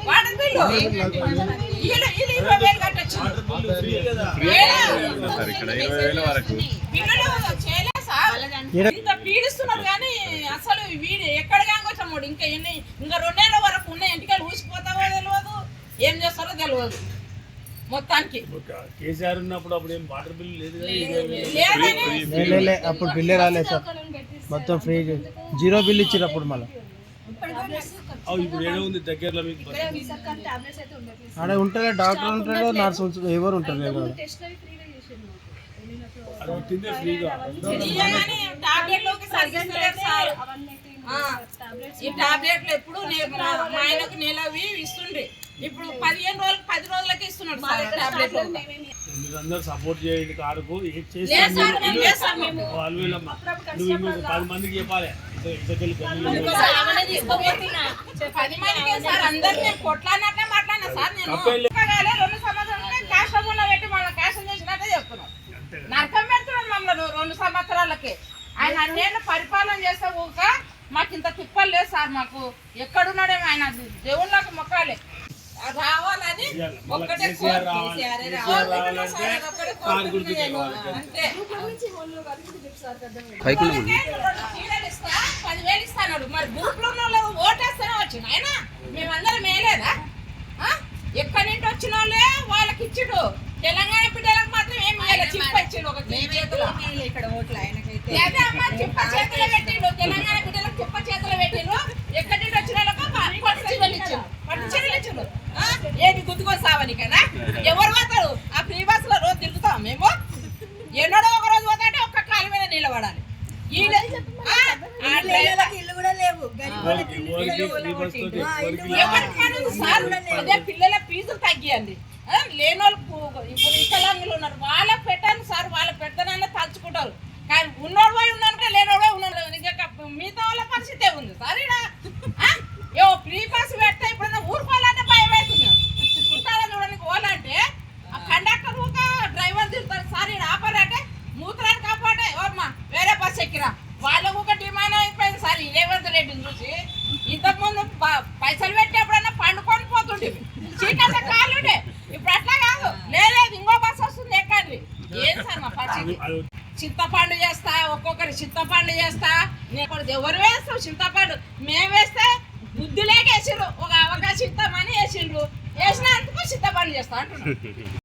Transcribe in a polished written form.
Water bill వీళ్ళు 20,000 కట్టచ్చు. ఇంత పీడిస్తున్నారు కానీ అసలు వీడు ఎక్కడ కాంగొచ్చాడు. ఇంకా 2 నెలల వరకు ఉన్న ఇంటికి ఊసిపోతావో తెలియదు, ఏం చేస్తారో తెలియదు. మొత్తానికి కేసీఆర్ ఉన్నప్పుడు అప్పుడు ఏం వాటర్ బిల్ లేదు, అప్పుడు బిల్లే రాలేదు సార్, మొత్తం ఫ్రీ 0 బిల్ ఇచ్చారు అప్పుడు. మళ్ళీ ఇప్పుడు ఏదో ఉంది దగ్గరలో మీకు అక్కడ ఉంటారు, డాక్టర్ ఉంటాడు, నర్సు ఎవరు ఉంటారు. ఈ టాబ్లెట్లు ఎప్పుడు మా ఆయనకు నెలవి ఇస్తుండే, ఇప్పుడు 15 రోజులకు 10 రోజులకి ఇస్తున్నాడు సార్ టాబ్లెట్లు. అందరూ సపోర్ట్ చేయండి కారుకు. 10 మందికి చెప్పాలి, 10 మందికి సార్. అందరు నేను కొట్లాడినట్టే మాట్లాడినా సార్. నేను 2 సంవత్సరాలకే క్యాష్ పెట్టి మళ్ళీ క్యాష్ చేసినట్టే చెప్తున్నాను. నరకం పెడుతున్నాడు మమ్మల్ని 2 సంవత్సరాలకి. ఆయన అన్నేళ్ళు పరిపాలన చేస్తే ఊక మాకు ఇంత తిప్పలు లేదు సార్. మాకు ఎక్కడున్నాడేమో ఆయన దేవుళ్ళకి మొక్కాలి రావాలని ఒక్కటే ఇస్తా 10,000 ఇస్తాడు. మరి గ్రూప్ లో ఓటేస్తేనే వచ్చింది ఆయన. మేమందరం మేలేదా? ఎక్కడి నుంచి వచ్చిన వాళ్ళే వాళ్ళకి ఇచ్చిడు. తెలంగాణ బిడ్డలకు మాత్రం ఏం చిప్ప ఇచ్చిండు. ఒక ఇక్కడ ఓట్లు ఆయనకైతే అదే అమ్మ చిప్ప చేతిలో పెట్టిండు. తెలంగాణ బిడ్డలకు చిప్ప చేతిలో పెట్టిండు. ఎక్కడి నుంచి వచ్చిన వాళ్ళకు పట్టు చీరలు ఇచ్చిండు. పట్టు చీరలు ఇచ్చిండు. ఏది గుర్తుకొస్తావని కదా. ఎవరు పోతారు ఆ ఫ్రీ బస్ లో? రోజు తిరుగుతాం మేము. ఎన్నడో ఒక రోజు పోతాంటే ఒక్క కాలు మీద నిలబడాలి. అదే పిల్లల ఫీజులు తగ్గియండి. లేనోళ్ళు ఇప్పుడు వికలాంగులు ఉన్నారు, వాళ్ళకి పెట్టాను సార్. వాళ్ళకి పెడతానన్నా తలుచుకుంటారు. కానీ ఉన్నోడు పోయి ఉన్నాను, లేనోడు పోయి ఉన్నాడు. ఇంకా మిగతా వాళ్ళ పరిస్థితి ఉంది సార్. ఇక్కడ ఫ్రీ బస్ పెడితే ఇప్పుడు ఊరుకోవాలంటే భయం అవుతున్నారు. చుట్టాలని చూడడానికి పోవాలంటే ఆ కండక్టర్ ఊక డ్రైవర్ తిరుగుతారు సార్. ఇక్కడ ఆపారంటే మూత్రాన్ని కాపాడే ఓమ్మా వేరే బస్ ఎక్కిరా. వాళ్ళ ఊక డిమాండ్ అయిపోయింది సార్. ఈ రేవంత్ రెడ్డిని చూసి ఇంతకుముందు పైసలు పెట్టి ఎప్పుడన్నా పండుకొని పోతుండే, చీకట్ల కాళ్ళుండే. ఇప్పుడు అట్లా కాదు, లేదు ఇంకో బస్ వస్తుంది ఎక్కండి. ఏం సార్ మా పరిస్థితి? చింతపండు చేస్తా, ఒక్కొక్కరి చింతపండు చేస్తా. నేను ఎవరు వేస్తావు చింతపండు? మేము వేస్తే బుద్ధి లేక వేసిండ్రు. ఒక అవకాశం ఇస్తామని వేసిండ్రు. వేసినందుకు చింతపండు చేస్తా అంటున్నాను.